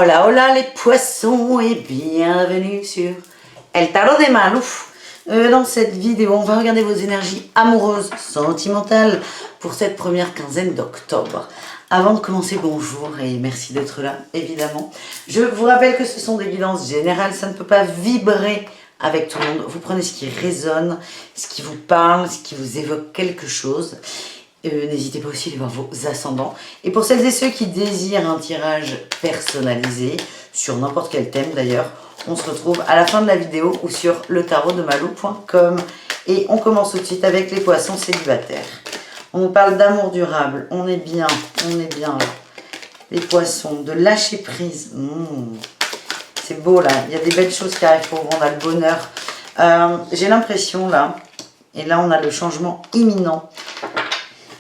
Hola, hola les poissons et bienvenue sur El Tarot de Malou. Dans cette vidéo, on va regarder vos énergies amoureuses, sentimentales pour cette première quinzaine d'octobre. Avant de commencer, bonjour et merci d'être là, évidemment. Je vous rappelle que ce sont des guidances générales, ça ne peut pas vibrer avec tout le monde. Vous prenez ce qui résonne, ce qui vous parle, ce qui vous évoque quelque chose. N'hésitez pas aussi à aller voir vos ascendants. Et pour celles et ceux qui désirent un tirage personnalisé, sur n'importe quel thème d'ailleurs, on se retrouve à la fin de la vidéo ou sur letarotdemalou.com. Et on commence tout de suite avec les poissons célibataires. On nous parle d'amour durable, on est bien là. Les poissons, de lâcher prise. C'est beau là, il y a des belles choses qui arrivent pour vous, on a le bonheur. J'ai l'impression là, et là on a le changement imminent.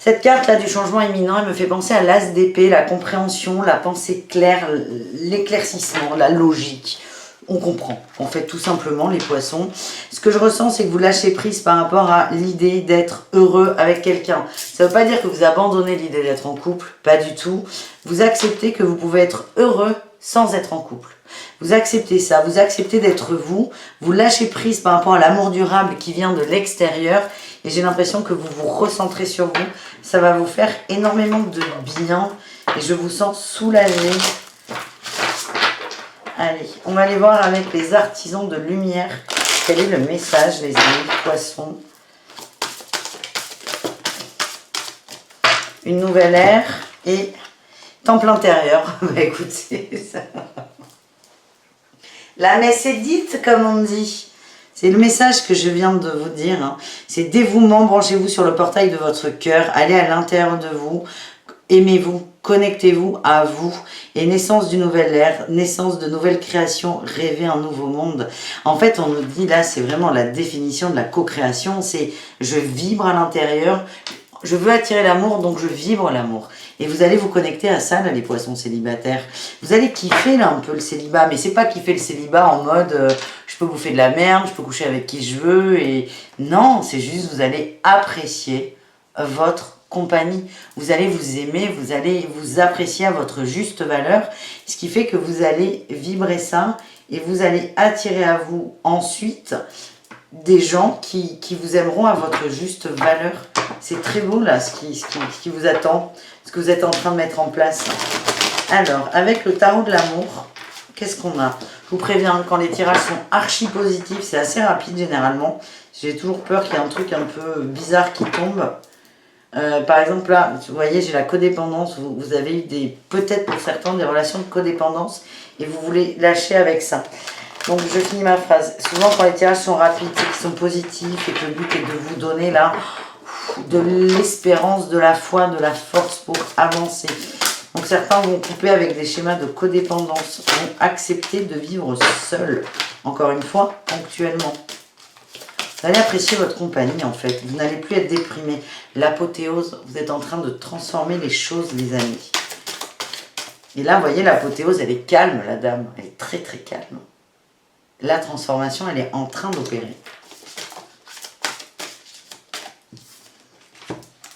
Cette carte-là du changement imminent, elle me fait penser à l'as d'épée, la compréhension, la pensée claire, l'éclaircissement, la logique. On comprend, en fait, tout simplement, les poissons. Ce que je ressens, c'est que vous lâchez prise par rapport à l'idée d'être heureux avec quelqu'un. Ça ne veut pas dire que vous abandonnez l'idée d'être en couple, pas du tout. Vous acceptez que vous pouvez être heureux sans être en couple. Vous acceptez ça, vous acceptez d'être vous, vous lâchez prise par rapport à l'amour durable qui vient de l'extérieur et j'ai l'impression que vous vous recentrez sur vous. Ça va vous faire énormément de bien et je vous sens soulagé. Allez, on va aller voir avec les artisans de lumière quel est le message, les amis poissons. Une nouvelle ère et temple intérieur. Bah écoutez, ça... La messe est dite, comme on dit. C'est le message que je viens de vous dire. Hein. C'est dévouement, branchez-vous sur le portail de votre cœur, allez à l'intérieur de vous, aimez-vous, connectez-vous à vous. Et naissance d'une nouvelle ère, naissance de nouvelles créations, rêvez un nouveau monde. En fait, on nous dit là, c'est vraiment la définition de la co-création. C'est je vibre à l'intérieur, je veux attirer l'amour, donc je vibre l'amour. Et vous allez vous connecter à ça, là, les poissons célibataires. Vous allez kiffer, là, un peu le célibat. Mais c'est pas kiffer le célibat en mode je peux bouffer de la merde, je peux coucher avec qui je veux. Et non, c'est juste vous allez apprécier votre compagnie. Vous allez vous aimer, vous allez vous apprécier à votre juste valeur. Ce qui fait que vous allez vibrer ça et vous allez attirer à vous ensuite des gens qui vous aimeront à votre juste valeur. C'est très beau là ce qui vous attend, ce que vous êtes en train de mettre en place. Alors, avec le tarot de l'amour, qu'est-ce qu'on a? Je vous préviens, quand les tirages sont archi positifs, c'est assez rapide généralement. J'ai toujours peur qu'il y ait un truc un peu bizarre qui tombe. Par exemple là, vous voyez, j'ai la codépendance. Vous avez eu peut-être pour certains des relations de codépendance et vous voulez lâcher avec ça. Donc je finis ma phrase. Souvent quand les tirages sont rapides, c'est qu'ils sont positifs et que le but est de vous donner là de l'espérance, de la foi, de la force pour avancer. Donc certains vont couper avec des schémas de codépendance, vont accepter de vivre seuls, encore une fois, ponctuellement. Vous allez apprécier votre compagnie en fait, vous n'allez plus être déprimé. L'apothéose, vous êtes en train de transformer les choses les amis. Et là vous voyez l'apothéose, elle est calme la dame, elle est très très calme. La transformation, elle est en train d'opérer.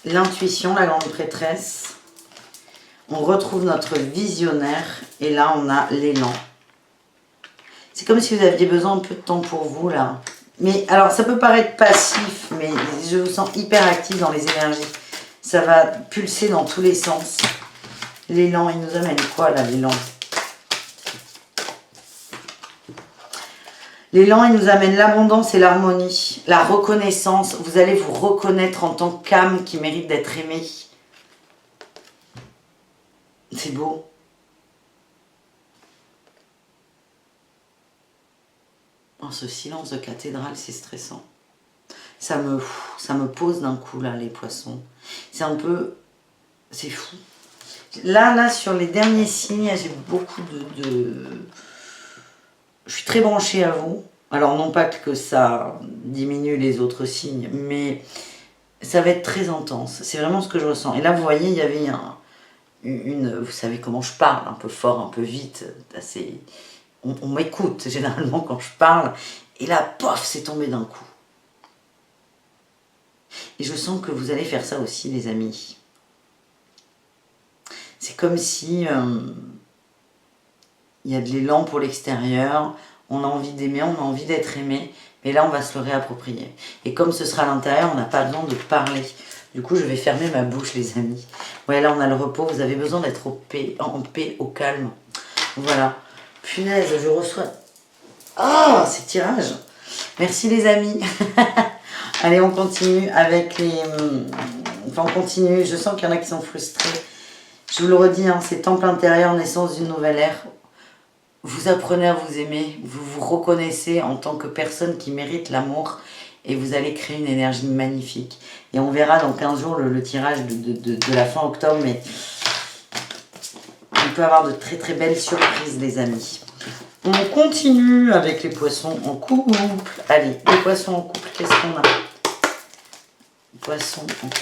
L'intuition, la grande prêtresse. On retrouve notre visionnaire. Et là, on a l'élan. C'est comme si vous aviez besoin un peu de temps pour vous, là. Mais, alors, ça peut paraître passif, mais je vous sens hyper actif dans les énergies. Ça va pulser dans tous les sens. L'élan, il nous amène quoi, là, l'élan ? L'élan, il nous amène l'abondance et l'harmonie, la reconnaissance. Vous allez vous reconnaître en tant qu'âme qui mérite d'être aimée. C'est beau. Oh, ce silence de cathédrale, c'est stressant. Ça me pose d'un coup, là, les poissons. C'est un peu... C'est fou. Là, sur les derniers signes, j'ai beaucoup de... Je suis très branchée à vous. Alors, non pas que ça diminue les autres signes, mais ça va être très intense. C'est vraiment ce que je ressens. Et là, vous voyez, il y avait vous savez comment je parle, un peu fort, un peu vite. Assez... On m'écoute généralement quand je parle. Et là, pof, c'est tombé d'un coup. Et je sens que vous allez faire ça aussi, les amis. C'est comme si... il y a de l'élan pour l'extérieur, on a envie d'aimer, on a envie d'être aimé, mais là on va se le réapproprier. Et comme ce sera à l'intérieur, on n'a pas besoin de parler. Du coup, je vais fermer ma bouche, les amis. Ouais, là on a le repos, vous avez besoin d'être en paix, au calme. Voilà. Punaise, je reçois... Oh, ces tirages. Merci les amis. Allez, on continue avec les... Enfin, on continue. Je sens qu'il y en a qui sont frustrés. Je vous le redis, hein, c'est temple intérieur, naissance d'une nouvelle ère. Vous apprenez à vous aimer. Vous vous reconnaissez en tant que personne qui mérite l'amour. Et vous allez créer une énergie magnifique. Et on verra dans 15 jours le tirage de la fin octobre. Mais on peut avoir de très très belles surprises, les amis. On continue avec les poissons en couple. Allez, les poissons en couple, qu'est-ce qu'on a? Poissons en couple.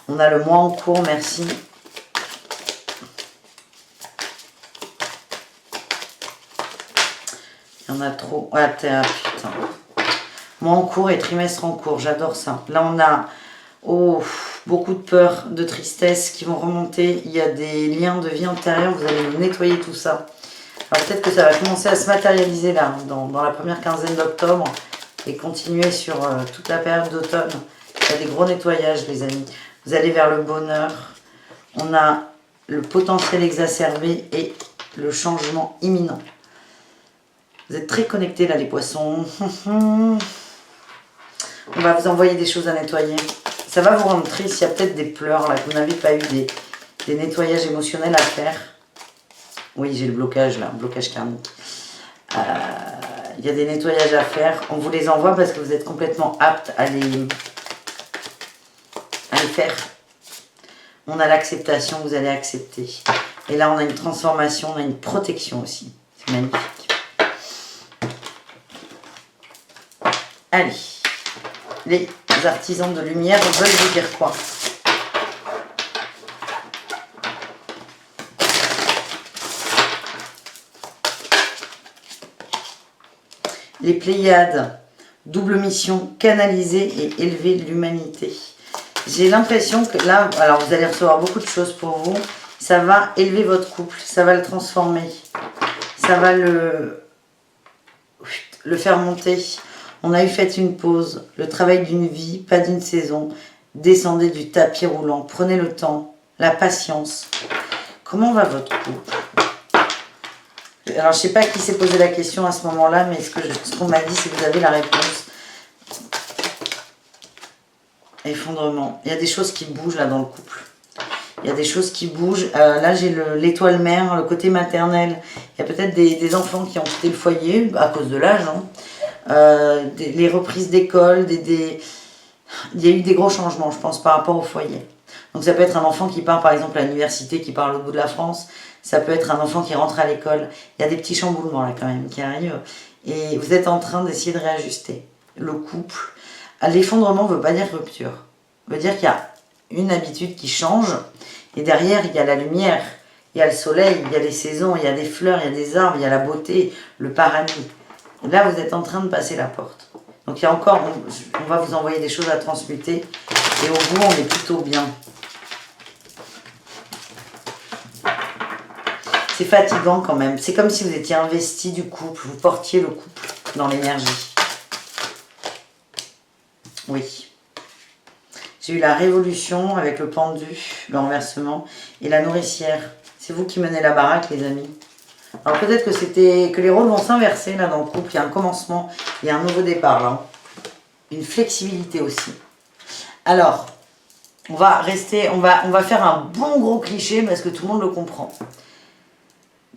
On a le mois en cours, merci. Il y en a trop. Ah, putain. Mois en cours et trimestre en cours, j'adore ça. Là, on a beaucoup de peur, de tristesse qui vont remonter. Il y a des liens de vie antérieure, vous allez nettoyer tout ça. Alors peut-être que ça va commencer à se matérialiser là, dans la première quinzaine d'octobre et continuer sur toute la période d'automne. Il y a des gros nettoyages, les amis. Vous allez vers le bonheur. On a le potentiel exacerbé et le changement imminent. Vous êtes très connectés là, les poissons. On va vous envoyer des choses à nettoyer. Ça va vous rendre triste. Il y a peut-être des pleurs là, que vous n'avez pas eu, des nettoyages émotionnels à faire. Oui, j'ai le blocage là, blocage karmique. Il y a des nettoyages à faire. On vous les envoie parce que vous êtes complètement apte à les faire. On a l'acceptation, vous allez accepter. Et là, on a une transformation, on a une protection aussi. C'est magnifique. Allez, les artisans de lumière veulent vous dire quoi? Les Pléiades, double mission, canaliser et élever l'humanité. J'ai l'impression que là, alors vous allez recevoir beaucoup de choses pour vous. Ça va élever votre couple, ça va le transformer. Ça va le faire monter. On a eu fait une pause, le travail d'une vie, pas d'une saison. Descendez du tapis roulant, prenez le temps, la patience. Comment va votre couple? Alors, je ne sais pas qui s'est posé la question à ce moment-là, mais ce qu'on m'a dit, c'est que vous avez la réponse. Effondrement. Il y a des choses qui bougent là dans le couple. Il y a des choses qui bougent. Là, j'ai l'étoile mère, le côté maternel. Il y a peut-être des enfants qui ont quitté le foyer à cause de l'âge. Hein. Les reprises d'école. Il y a eu des gros changements, je pense, par rapport au foyer. Donc, ça peut être un enfant qui part, par exemple, à l'université, qui part à l'autre bout de la France. Ça peut être un enfant qui rentre à l'école. Il y a des petits chamboulements là quand même qui arrivent. Et vous êtes en train d'essayer de réajuster le couple. L'effondrement ne veut pas dire rupture. Ça veut dire qu'il y a une habitude qui change. Et derrière, il y a la lumière. Il y a le soleil, il y a les saisons, il y a des fleurs, il y a des arbres, il y a la beauté, le paradis. Et là, vous êtes en train de passer la porte. Donc il y a encore, on va vous envoyer des choses à transmuter. Et au bout, on est plutôt bien. C'est fatigant quand même. C'est comme si vous étiez investi du couple. Vous portiez le couple dans l'énergie. Oui. J'ai eu la révolution avec le pendu, le renversement et la nourricière. C'est vous qui menez la baraque, les amis. Alors peut-être que les rôles vont s'inverser là dans le couple. Il y a un commencement, il y a un nouveau départ là. Une flexibilité aussi. Alors, on va faire un bon gros cliché parce que tout le monde le comprend.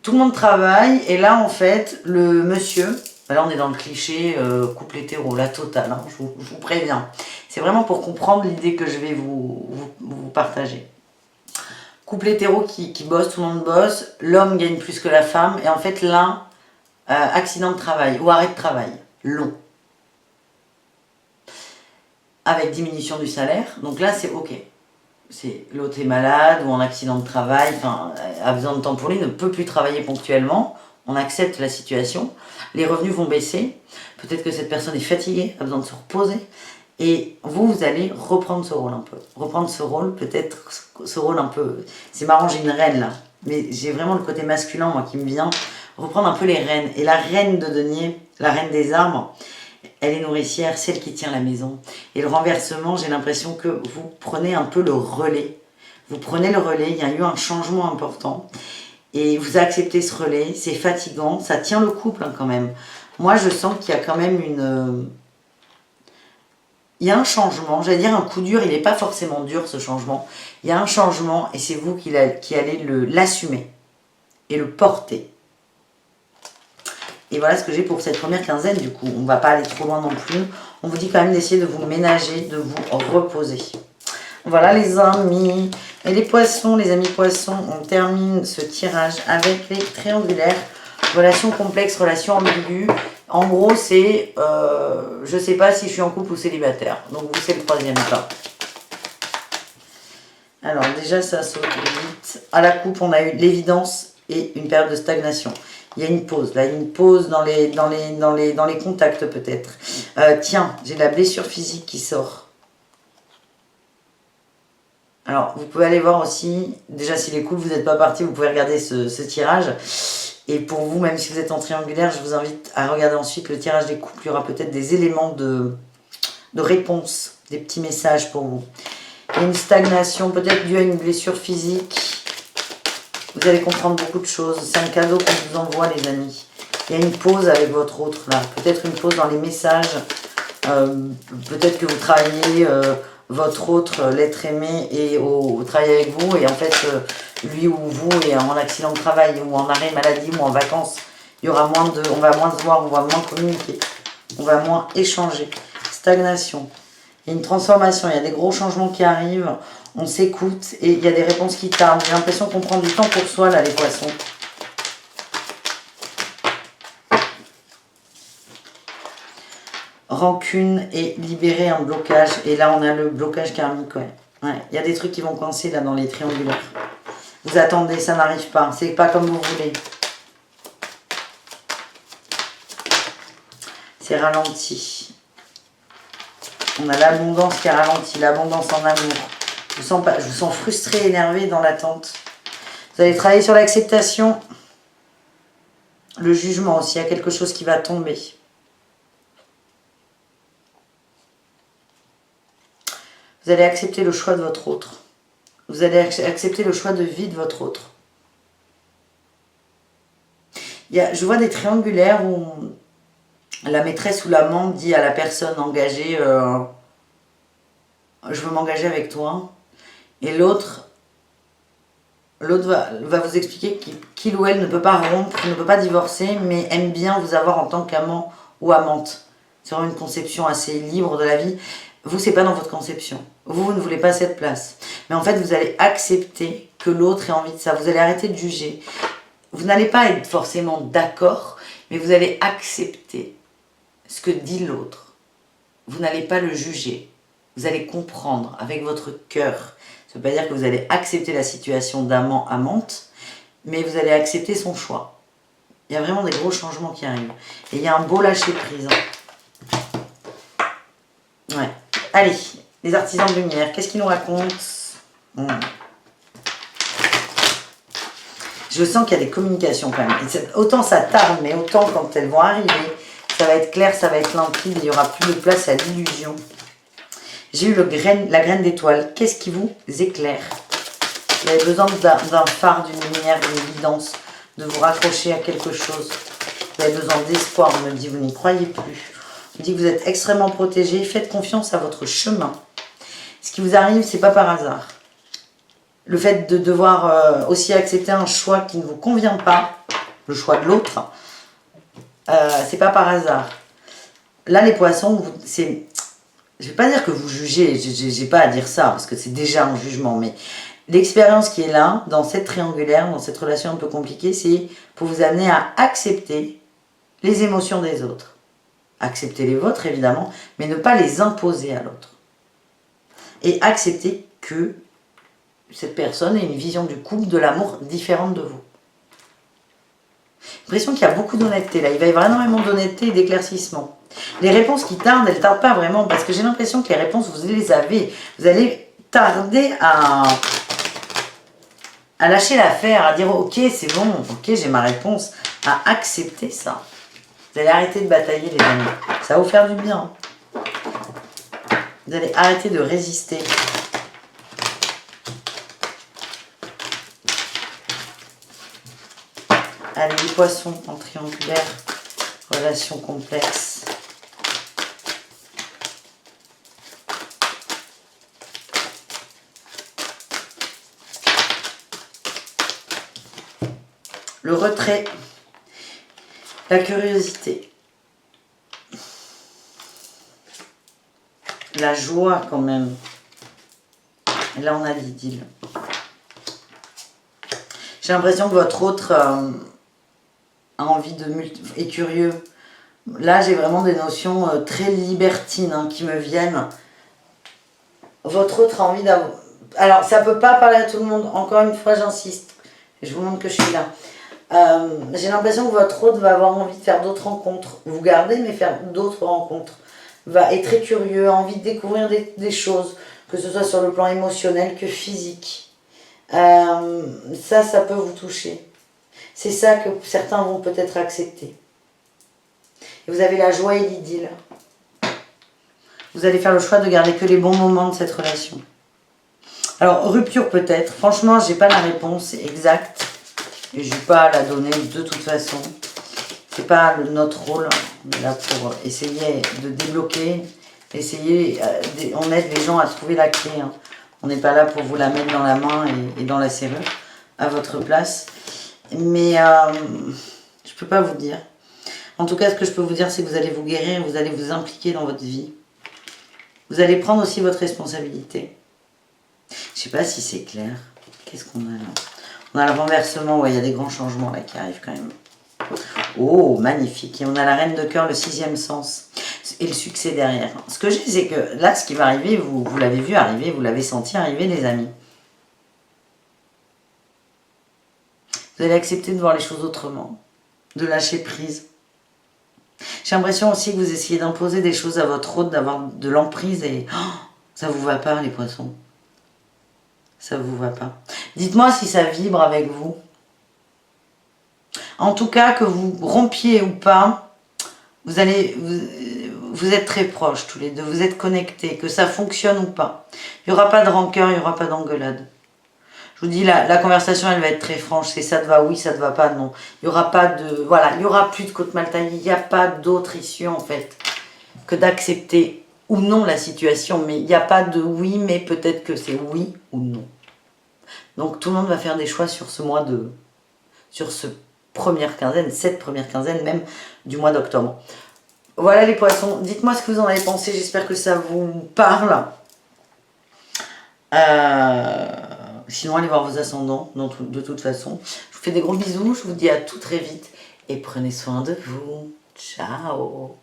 Tout le monde travaille et là en fait le monsieur, là on est dans le cliché couple hétéro, la totale, hein, je vous préviens. C'est vraiment pour comprendre l'idée que je vais vous partager. Couple hétéro qui bosse, tout le monde bosse, l'homme gagne plus que la femme et en fait l'un, accident de travail ou arrêt de travail, long. Avec diminution du salaire, donc là c'est ok. C'est l'autre est malade ou en accident de travail, enfin, a besoin de temps pour lui, ne peut plus travailler ponctuellement. On accepte la situation. Les revenus vont baisser. Peut-être que cette personne est fatiguée, a besoin de se reposer. Et vous, vous allez reprendre ce rôle un peu. Reprendre ce rôle, peut-être ce rôle un peu... C'est marrant, j'ai une reine là. Mais j'ai vraiment le côté masculin, moi, qui me vient. Reprendre un peu les reines. Et la reine de denier, la reine des arbres, elle est nourricière, celle qui tient la maison. Et le renversement, j'ai l'impression que vous prenez un peu le relais. Vous prenez le relais, il y a eu un changement important. Et vous acceptez ce relais, c'est fatigant, ça tient le couple hein, quand même. Moi, je sens qu'il y a quand même une... Il y a un changement, j'allais dire un coup dur, il n'est pas forcément dur ce changement. Il y a un changement et c'est vous qui allez l'assumer et le porter. Et voilà ce que j'ai pour cette première quinzaine du coup. On ne va pas aller trop loin non plus. On vous dit quand même d'essayer de vous ménager, de vous reposer. Voilà les amis. Et les poissons, les amis poissons, on termine ce tirage avec les triangulaires. Relation complexe, relation ambiguë. En gros, c'est je ne sais pas si je suis en couple ou célibataire. Donc vous, c'est le troisième cas. Alors déjà, ça saute vite. À la coupe, on a eu l'évidence et une période de stagnation. Il y a une pause. Là, il y a une pause dans les contacts peut-être. Tiens, j'ai la blessure physique qui sort. Alors, vous pouvez aller voir aussi, déjà si les couples, vous n'êtes pas partis, vous pouvez regarder ce tirage. Et pour vous, même si vous êtes en triangulaire, je vous invite à regarder ensuite le tirage des couples. Il y aura peut-être des éléments de réponse, des petits messages pour vous. Il y a une stagnation, peut-être due à une blessure physique. Vous allez comprendre beaucoup de choses. C'est un cadeau qu'on vous envoie, les amis. Il y a une pause avec votre autre, là. Peut-être une pause dans les messages. Peut-être que vous travaillez... votre autre, l'être aimé, et au travail avec vous, et en fait, lui ou vous est en accident de travail, ou en arrêt maladie, ou en vacances, il y aura moins de, on va moins se voir, on va moins communiquer, on va moins échanger. Stagnation. Il y a une transformation, il y a des gros changements qui arrivent, on s'écoute, et il y a des réponses qui tardent. J'ai l'impression qu'on prend du temps pour soi, là, les poissons. Rancune et libérer un blocage. Et là, on a le blocage karmique. Ouais. Il y a des trucs qui vont coincer là dans les triangulaires. Vous attendez, ça n'arrive pas. C'est pas comme vous voulez. C'est ralenti. On a l'abondance qui est ralentie, l'abondance en amour. Je vous sens frustré, énervé dans l'attente. Vous allez travailler sur l'acceptation. Le jugement aussi, il y a quelque chose qui va tomber. Vous allez accepter le choix de votre autre. Vous allez accepter le choix de vie de votre autre. Je vois des triangulaires où la maîtresse ou l'amant dit à la personne engagée je veux m'engager avec toi. Et l'autre va vous expliquer qu'il ou elle ne peut pas rompre, ne peut pas divorcer, mais aime bien vous avoir en tant qu'amant ou amante. C'est vraiment une conception assez libre de la vie. Vous, c'est pas dans votre conception. Vous ne voulez pas cette place. Mais en fait, vous allez accepter que l'autre ait envie de ça. Vous allez arrêter de juger. Vous n'allez pas être forcément d'accord, mais vous allez accepter ce que dit l'autre. Vous n'allez pas le juger. Vous allez comprendre avec votre cœur. Ça ne veut pas dire que vous allez accepter la situation d'amant-amante, mais vous allez accepter son choix. Il y a vraiment des gros changements qui arrivent. Et il y a un beau lâcher-prise. Ouais. Allez, les artisans de lumière, qu'est-ce qu'ils nous racontent? Je sens qu'il y a des communications quand même. Et autant ça tarde, mais autant quand elles vont arriver, ça va être clair, ça va être limpide, il n'y aura plus de place à l'illusion. J'ai eu la graine d'étoile. Qu'est-ce qui vous éclaire? Vous avez besoin d'un phare, d'une lumière, d'une évidence, de vous raccrocher à quelque chose. Vous avez besoin d'espoir, on me dit, vous n'y croyez plus. On dit que vous êtes extrêmement protégé, faites confiance à votre chemin. Ce qui vous arrive, c'est pas par hasard. Le fait de devoir aussi accepter un choix qui ne vous convient pas, le choix de l'autre, c'est pas par hasard. Là, les poissons, je ne vais pas dire que vous jugez, j'ai pas à dire ça, parce que c'est déjà un jugement, mais l'expérience qui est là, dans cette triangulaire, dans cette relation un peu compliquée, c'est pour vous amener à accepter les émotions des autres. Accepter les vôtres, évidemment, mais ne pas les imposer à l'autre. Et accepter que cette personne ait une vision du couple, de l'amour différente de vous. J'ai l'impression qu'il y a beaucoup d'honnêteté là. Il va y avoir énormément d'honnêteté et d'éclaircissement. Les réponses qui tardent, elles ne tardent pas vraiment parce que j'ai l'impression que les réponses, vous les avez. Vous allez tarder à lâcher l'affaire, à dire ok, c'est bon, ok, j'ai ma réponse, à accepter ça. Vous allez arrêter de batailler, les amis. Ça va vous faire du bien. Vous allez arrêter de résister. Allez, les poissons en triangulaire, relation complexe. Le retrait, la curiosité, la joie quand même. Et là, on a l'idylle. J'ai l'impression que votre autre a envie de est curieux. Là, j'ai vraiment des notions très libertines hein, qui me viennent. Votre autre a envie d'avoir... Alors, ça ne peut pas parler à tout le monde. Encore une fois, j'insiste. Je vous montre que je suis là. J'ai l'impression que votre autre va avoir envie de faire d'autres rencontres. Vous gardez, mais faire d'autres rencontres. Est très curieux, a envie de découvrir des choses, que ce soit sur le plan émotionnel que physique. Ça peut vous toucher. C'est ça que certains vont peut-être accepter. Et vous avez la joie et l'idylle. Vous allez faire le choix de garder que les bons moments de cette relation. Alors, rupture peut-être. Franchement, je n'ai pas la réponse exacte. Et je n'ai pas à la donner de toute façon. C'est pas notre rôle. On est là pour essayer de débloquer. On aide les gens à trouver la clé. Hein. On n'est pas là pour vous la mettre dans la main et dans la serrure à votre place. Mais je peux pas vous dire. En tout cas, ce que je peux vous dire, c'est que vous allez vous guérir, vous allez vous impliquer dans votre vie. Vous allez prendre aussi votre responsabilité. Je sais pas si c'est clair. Qu'est-ce qu'on a là? On a le renversement, ouais, il y a des grands changements là qui arrivent quand même. Oh, magnifique. Et on a la reine de cœur, le 6e sens. Et le succès derrière. Ce que j'ai, c'est que là, ce qui va arriver, vous l'avez vu arriver, vous l'avez senti arriver, les amis. Vous allez accepter de voir les choses autrement. De lâcher prise. J'ai l'impression aussi que vous essayez d'imposer des choses à votre hôte, d'avoir de l'emprise et... Oh, ça vous va pas, les poissons. Ça vous va pas. Dites-moi si ça vibre avec vous. En tout cas, que vous rompiez ou pas, vous êtes très proches tous les deux, vous êtes connectés, que ça fonctionne ou pas. Il n'y aura pas de rancœur, il n'y aura pas d'engueulade. Je vous dis, la conversation, elle va être très franche. C'est ça te va, oui, ça te va pas, non. Il n'y aura pas de... Voilà, il n'y aura plus de côte mal taillée. Il n'y a pas d'autre issue, en fait, que d'accepter ou non la situation. Mais il n'y a pas de oui, mais peut-être que c'est oui ou non. Donc, tout le monde va faire des choix sur ce mois de... Sur cette première quinzaine même du mois d'octobre. Voilà les poissons. Dites-moi ce que vous en avez pensé. J'espère que ça vous parle. Sinon, allez voir vos ascendants, de toute façon. Je vous fais des gros bisous, je vous dis à tout très vite et prenez soin de vous. Ciao!